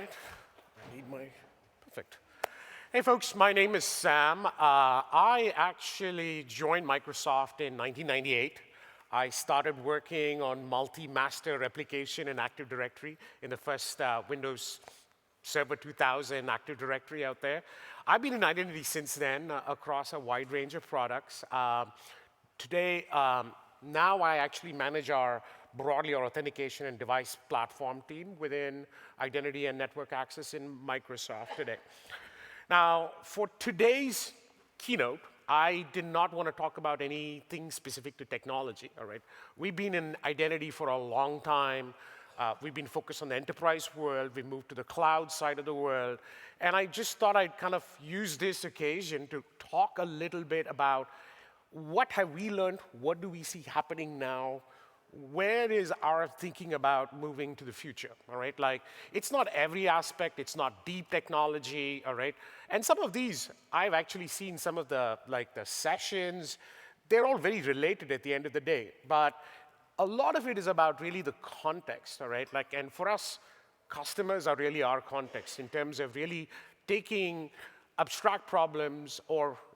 right. I need my, perfect. Hey folks, my name is Sam. I actually joined Microsoft in 1998. I started working on multi-master replication in Active Directory in the first Windows Server 2000 Active Directory out there. I've been in identity since then across a wide range of products. Today, now I actually manage our broadly our authentication and device platform team within identity and network access in Microsoft today. Now, for today's keynote, I did not want to talk about anything specific to technology, all right? We've been in identity for a long time. We've been focused on the enterprise world. We moved to the cloud side of the world. And I just thought I'd kind of use this occasion to talk a little bit about what have we learned, what do we see happening now, where is our thinking about moving to the future, all right? Like, it's not every aspect, it's not deep technology, all right? And some of these, I've actually seen some of the sessions, they're all very related at the end of the day. But a lot of it is about really the context, all right? Like, and for us, customers are really our context in terms of really taking abstract problems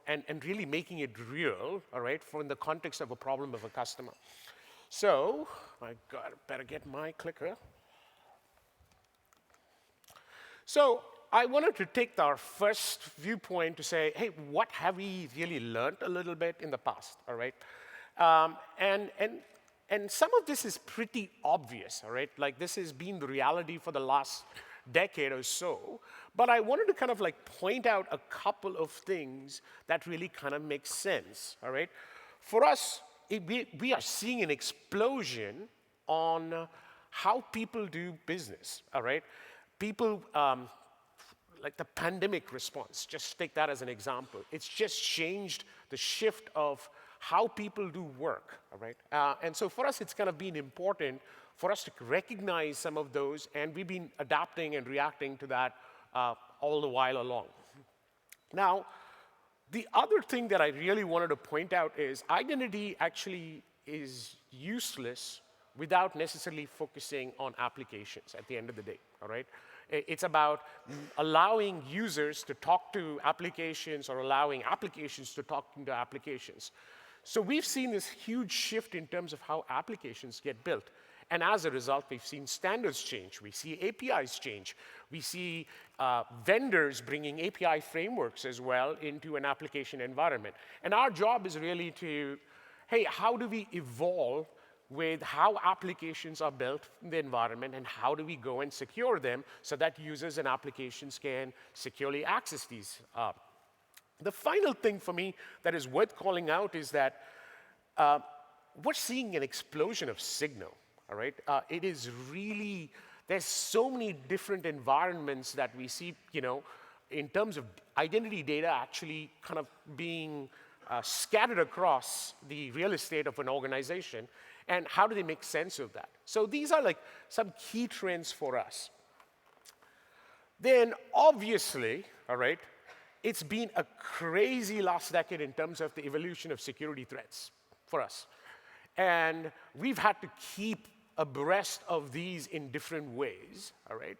and really making it real, all right, from the context of a problem of a customer. So, I better get my clicker. So, I wanted to take our first viewpoint to say, hey, what have we really learned a little bit in the past, all right? And some of this is pretty obvious, all right? Like, this has been the reality for the last decade or so. But I wanted to kind of like point out a couple of things that really kind of make sense, all right? For us, we are seeing an explosion on how people do business, all right? People, like the pandemic response, just take that as an example. It's just changed the shift of how people do work, all right? And so for us, it's kind of been important for us to recognize some of those, and we've been adapting and reacting to that all the while along. Now, the other thing that I really wanted to point out is identity actually is useless without necessarily focusing on applications at the end of the day, all right? It's about allowing users to talk to applications or allowing applications to talk to applications. So we've seen this huge shift in terms of how applications get built. And as a result, we've seen standards change. We see APIs change. We see vendors bringing API frameworks as well into an application environment. And our job is really to, hey, how do we evolve with how applications are built in the environment, and how do we go and secure them so that users and applications can securely access these? The final thing for me that is worth calling out is that we're seeing an explosion of signal. All right, it is really, there's so many different environments that we see, you know, in terms of identity data actually kind of being scattered across the real estate of an organization, and how do they make sense of that? So these are like some key trends for us. Then obviously, all right, it's been a crazy last decade in terms of the evolution of security threats for us. And we've had to keep abreast of these in different ways, all right?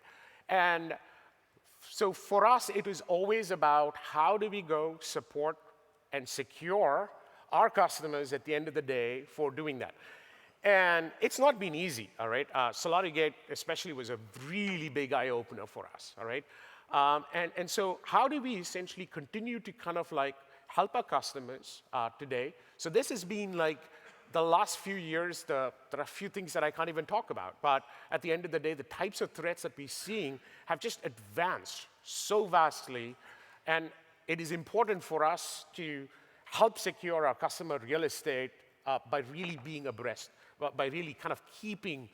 And so for us, it is always about how do we go support and secure our customers at the end of the day for doing that. And it's not been easy, all right? SolariGate especially was a really big eye-opener for us, all right? And so how do we essentially continue to kind of like help our customers today? So this has been like the last few years, there are a few things that I can't even talk about. But at the end of the day, the types of threats that we're seeing have just advanced so vastly. And it is important for us to help secure our customer real estate by really being abreast, by really kind of keeping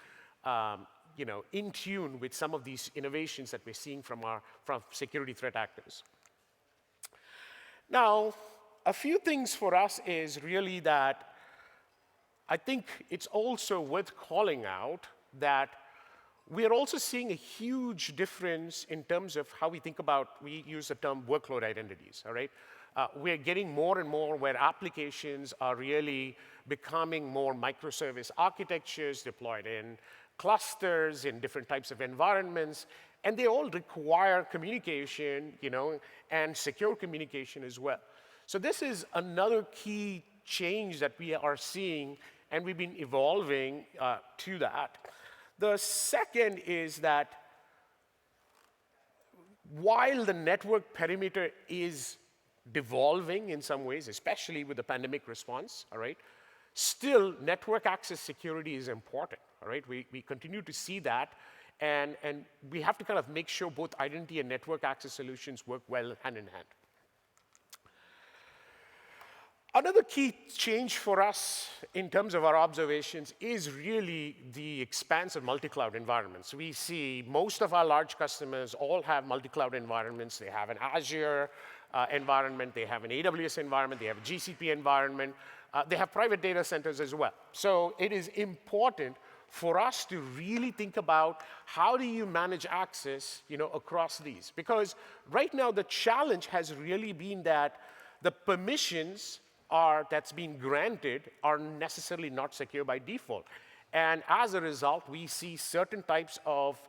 you know, in tune with some of these innovations that we're seeing from security threat actors. Now, a few things for us is really that I think it's also worth calling out that we are also seeing a huge difference in terms of how we think about, we use the term workload identities, all right? We're getting more and more where applications are really becoming more microservice architectures deployed in clusters, in different types of environments, and they all require communication, and secure communication as well. So this is another key change that we are seeing, and we've been evolving to that. The second is that while the network perimeter is devolving in some ways, especially with the pandemic response, all right, still network access security is important, all right? We continue to see that, and we have to kind of make sure both identity and network access solutions work well hand in hand. Another key change for us in terms of our observations is really the expanse of multi-cloud environments. We see most of our large customers all have multi-cloud environments. They have an Azure environment, they have an AWS environment, they have a GCP environment, they have private data centers as well. So it is important for us to really think about how do you manage access, across these. Because right now the challenge has really been that the permissions that's being granted are necessarily not secure by default. And as a result, we see certain types of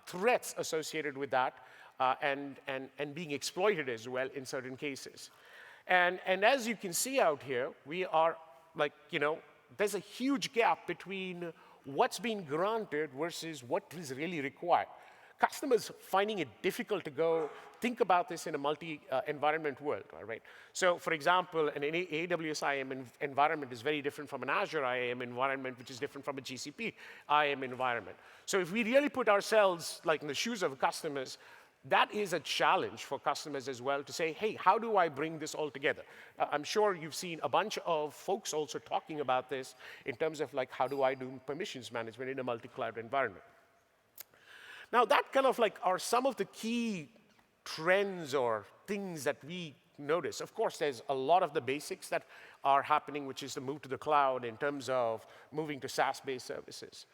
threats associated with that and being exploited as well in certain cases. And as you can see out here, we are there's a huge gap between what's being granted versus what is really required. Customers finding it difficult to go think about this in a multi-environment world, all right? So, for example, an AWS IAM environment is very different from an Azure IAM environment, which is different from a GCP IAM environment. So if we really put ourselves in the shoes of customers, that is a challenge for customers as well to say, hey, how do I bring this all together? I'm sure you've seen a bunch of folks also talking about this in terms of how do I do permissions management in a multi-cloud environment. Now, that kind of are some of the key trends or things that we notice. Of course, there's a lot of the basics that are happening, which is the move to the cloud in terms of moving to SaaS-based services.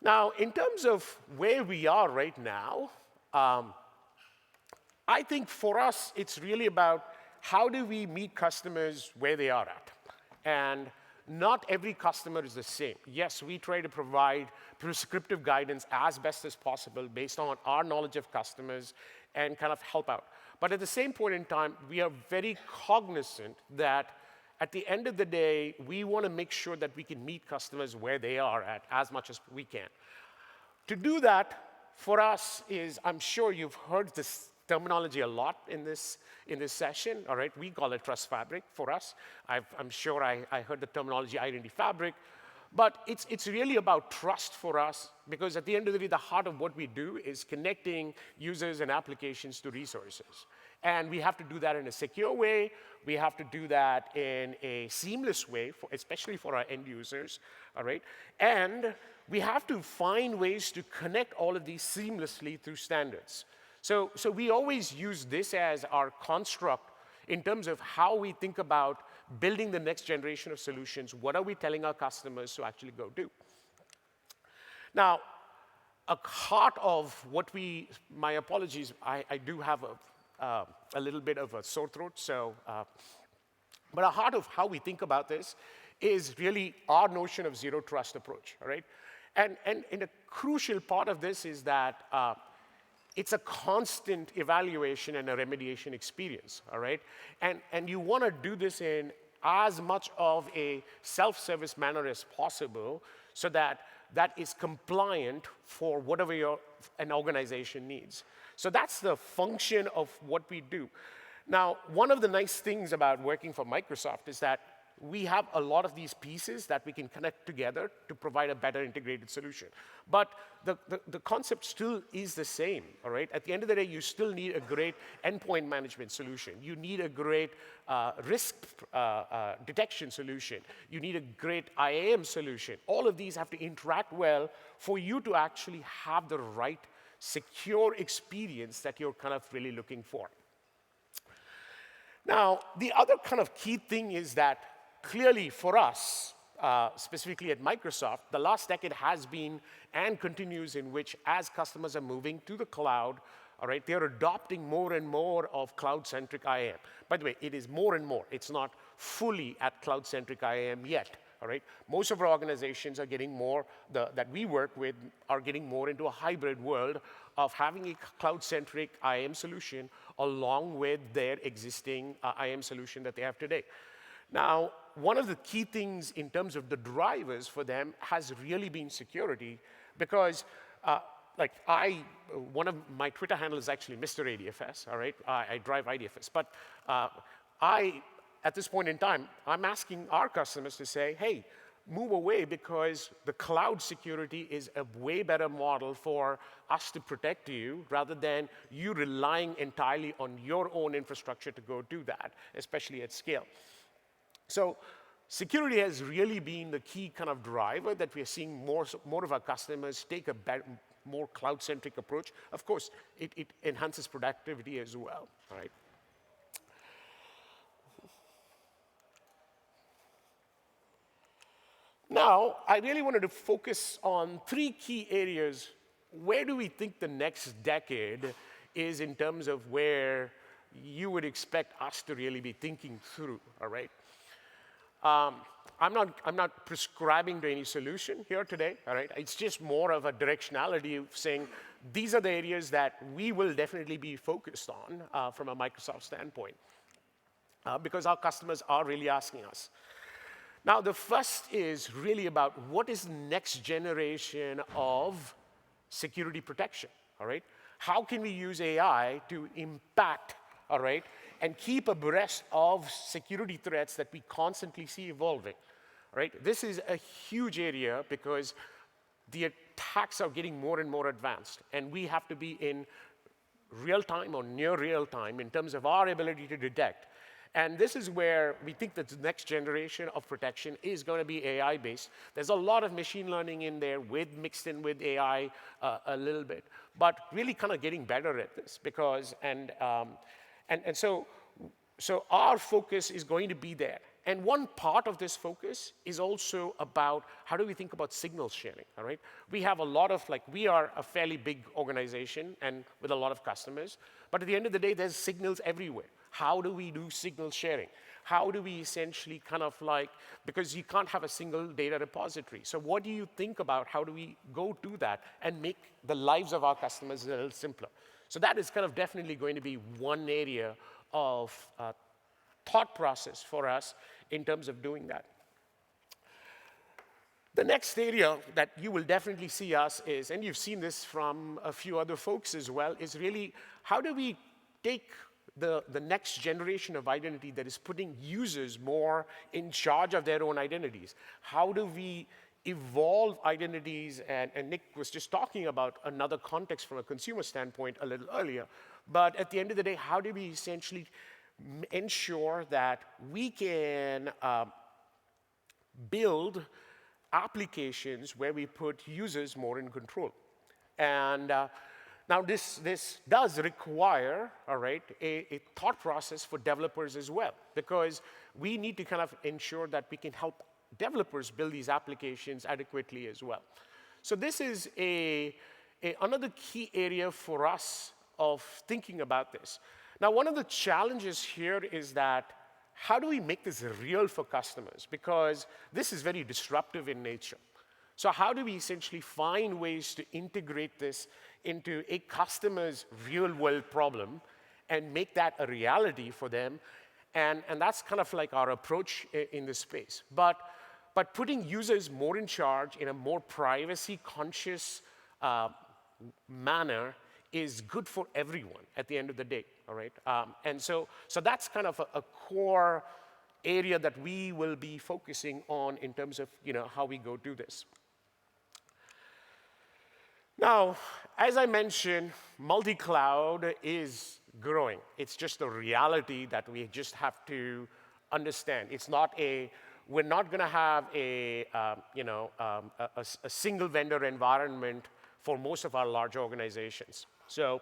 Now, in terms of where we are right now, I think for us, it's really about how do we meet customers where they are at. And not every customer is the same. Yes, we try to provide prescriptive guidance as best as possible based on our knowledge of customers and kind of help out. But at the same point in time, we are very cognizant that at the end of the day, we want to make sure that we can meet customers where they are at as much as we can. To do that, for us is, I'm sure you've heard this terminology a lot in this session, all right? We call it Trust Fabric for us. I'm sure I heard the terminology Identity Fabric. But it's really about trust for us, because at the end of the day, the heart of what we do is connecting users and applications to resources. And we have to do that in a secure way. We have to do that in a seamless way, especially for our end users, all right? And we have to find ways to connect all of these seamlessly through standards. So we always use this as our construct in terms of how we think about building the next generation of solutions. What are we telling our customers to actually go do? Now, a heart of what my apologies, I do have a little bit of a sore throat, but a heart of how we think about this is really our notion of zero trust approach, all right? And a crucial part of this is that it's a constant evaluation and a remediation experience, all right? And you want to do this in as much of a self-service manner as possible so that that is compliant for whatever an organization needs. So that's the function of what we do. Now, one of the nice things about working for Microsoft is that we have a lot of these pieces that we can connect together to provide a better integrated solution. But the concept still is the same, all right? At the end of the day, you still need a great endpoint management solution. You need a great risk detection solution. You need a great IAM solution. All of these have to interact well for you to actually have the right secure experience that you're kind of really looking for. Now, the other kind of key thing is that clearly for us, specifically at Microsoft, the last decade has been and continues in which as customers are moving to the cloud, all right, they're adopting more and more of cloud-centric IAM. By the way, it is more and more. It's not fully at cloud-centric IAM yet, all right? Most of our organizations are getting more, that we work with, are getting more into a hybrid world of having a cloud-centric IAM solution along with their existing IAM solution that they have today. Now, one of the key things in terms of the drivers for them has really been security, because one of my Twitter handle is actually Mr. ADFS, all right? I drive IDFS. But at this point in time, I'm asking our customers to say, hey, move away, because the cloud security is a way better model for us to protect you rather than you relying entirely on your own infrastructure to go do that, especially at scale. So security has really been the key kind of driver that we are seeing more of our customers take a more cloud-centric approach. Of course, it enhances productivity as well, right? Now, I really wanted to focus on 3 key areas. Where do we think the next decade is in terms of where you would expect us to really be thinking through, all right? I'm not prescribing to any solution here today, all right? It's just more of a directionality of saying these are the areas that we will definitely be focused on from a Microsoft standpoint, because our customers are really asking us. Now, the first is really about what is the next generation of security protection, all right? How can we use AI to impact, all right, and keep abreast of security threats that we constantly see evolving, right? This is a huge area because the attacks are getting more and more advanced, and we have to be in real time or near real time in terms of our ability to detect. And this is where we think that the next generation of protection is going to be AI-based. There's a lot of machine learning in there mixed in with AI a little bit, but really kind of getting better at this because, so our focus is going to be there. And one part of this focus is also about how do we think about signal sharing, all right? We have a lot of, we are a fairly big organization and with a lot of customers, but at the end of the day, there's signals everywhere. How do we do signal sharing? How do we essentially because you can't have a single data repository. So what do you think about how do we go do that and make the lives of our customers a little simpler? So that is kind of definitely going to be one area of thought process for us in terms of doing that. The next area that you will definitely see us is, and you've seen this from a few other folks as well, is really how do we take the next generation of identity that is putting users more in charge of their own identities? How do we evolve identities? And Nick was just talking about another context from a consumer standpoint a little earlier. But at the end of the day, how do we essentially ensure that we can build applications where we put users more in control? And now, this does require, all right, a thought process for developers as well, because we need to kind of ensure that we can help developers build these applications adequately as well. So this is another key area for us of thinking about this. Now, one of the challenges here is that how do we make this real for customers? Because this is very disruptive in nature. So how do we essentially find ways to integrate this into a customer's real-world problem and make that a reality for them? And that's kind of like our approach in this space. But putting users more in charge in a more privacy-conscious manner is good for everyone at the end of the day, all right? And so that's kind of a core area that we will be focusing on in terms of how we go do this. Now, as I mentioned, multi-cloud is growing. It's just a reality that we just have to understand. It's not we're not going to have a single vendor environment for most of our large organizations. So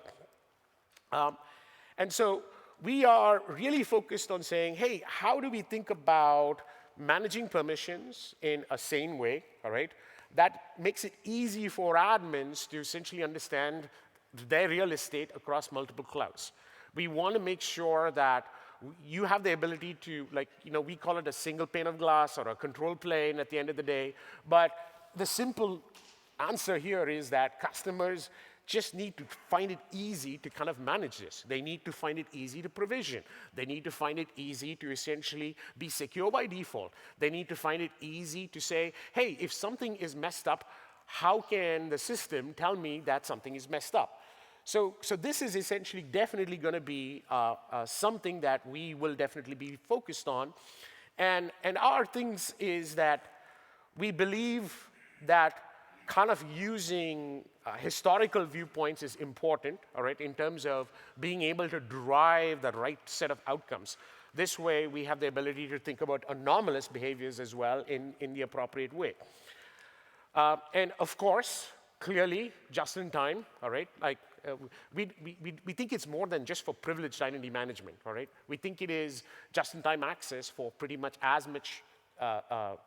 we are really focused on saying, hey, how do we think about managing permissions in a sane way, all right? That makes it easy for admins to essentially understand their real estate across multiple clouds. We want to make sure that You have the ability to, like, we call it a single pane of glass or a control plane at the end of the day. But the simple answer here is that customers just need to find it easy to kind of manage this. They need to find it easy to provision. They need to find it easy to essentially be secure by default. They need to find it easy to say, hey, if something is messed up, how can the system tell me that something is messed up? So this is essentially definitely going to be something that we will definitely be focused on. And our things is that we believe that kind of using historical viewpoints is important, all right, in terms of being able to derive the right set of outcomes. This way, we have the ability to think about anomalous behaviors as well in the appropriate way. And of course, clearly, just in time, all right, like we think it's more than just for privileged identity management, all right? We think it is just-in-time access for pretty much as much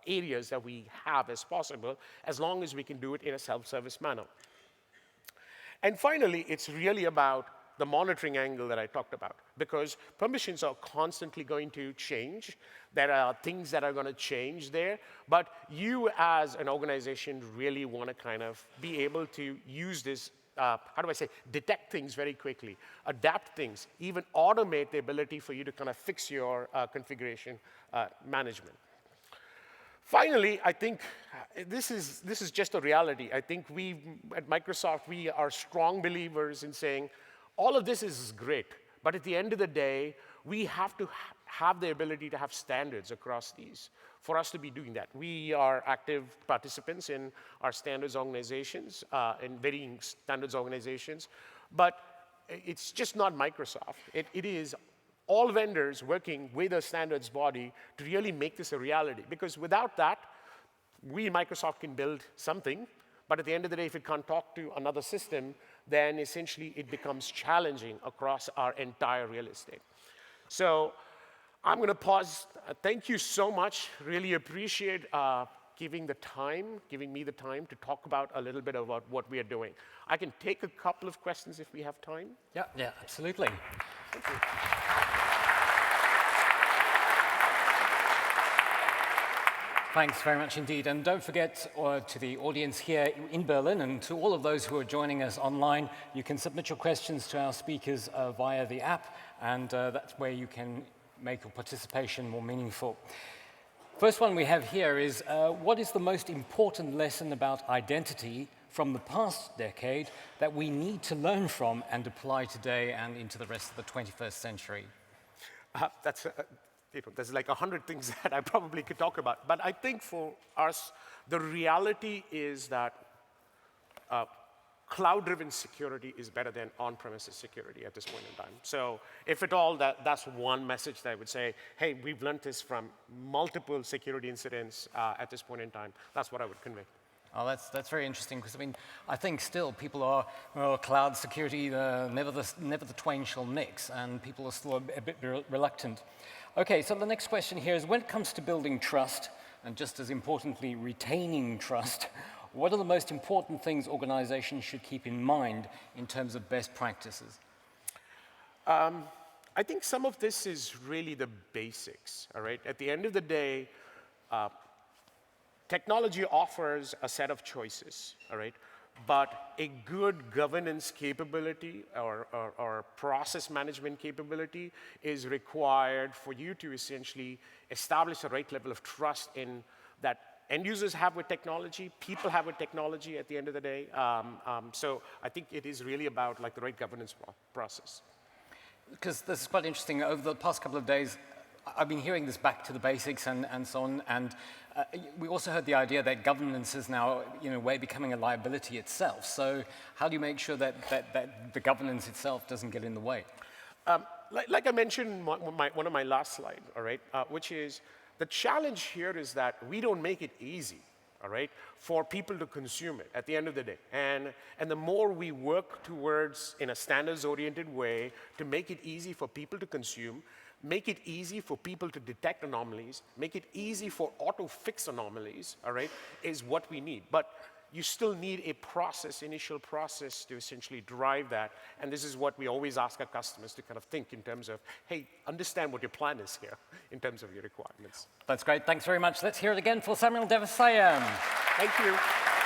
areas that we have as possible, as long as we can do it in a self-service manner. And finally, it's really about the monitoring angle that I talked about, because permissions are constantly going to change. There are things that are going to change there, but you as an organization really want to kind of be able to use this, how do I say, detect things very quickly, adapt things, even automate the ability for you to kind of fix your configuration management. Finally, I think this is just a reality. I think we, at Microsoft, we are strong believers in saying all of this is great, but at the end of the day, we have to have the ability to have standards across these for us to be doing that. We are active participants in our standards organizations, in varying standards organizations, but it's just not Microsoft. It is all vendors working with a standards body to really make this a reality. Because without that, we, Microsoft, can build something, but at the end of the day, if it can't talk to another system, then essentially it becomes challenging across our entire real estate. So I'm going to pause. Thank you so much. Really appreciate giving me the time to talk about a little bit about what we are doing. I can take a couple of questions if we have time. Yeah, absolutely. Thank you. Thanks very much indeed. And don't forget to the audience here in Berlin and to all of those who are joining us online, you can submit your questions to our speakers via the app, and that's where you can make your participation more meaningful. First one we have here is, what is the most important lesson about identity from the past decade that we need to learn from and apply today and into the rest of the 21st century? There's like 100 things that I probably could talk about. But I think for us, the reality is that cloud-driven security is better than on-premises security at this point in time. So if at all, that's one message that I would say, hey, we've learned this from multiple security incidents at this point in time. That's what I would convey. Oh, that's very interesting, because I mean, I think still people are, well, cloud security, never the twain shall mix, and people are still a bit reluctant. Okay, so the next question here is, when it comes to building trust, and just as importantly, retaining trust, what are the most important things organizations should keep in mind in terms of best practices? I think some of this is really the basics, all right? At the end of the day, technology offers a set of choices, all right? But a good governance capability or process management capability is required for you to essentially establish the right level of trust in that end users have with technology, people have with technology at the end of the day. So I think it is really about like the right governance process. Because this is quite interesting. Over the past couple of days, I've been hearing this back to the basics and so on, and we also heard the idea that governance is now, in a way, becoming a liability itself. So how do you make sure that the governance itself doesn't get in the way? Like I mentioned in one of my last slides, all right, which is the challenge here is that we don't make it easy, all right, for people to consume it at the end of the day. And the more we work towards, in a standards-oriented way, to make it easy for people to consume, make it easy for people to detect anomalies, make it easy for auto-fix anomalies, all right, is what we need. But you still need a process, initial process to essentially drive that. And this is what we always ask our customers to kind of think in terms of, hey, understand what your plan is here in terms of your requirements. That's great. Thanks very much. Let's hear it again for Samuel Devasahayam. Thank you.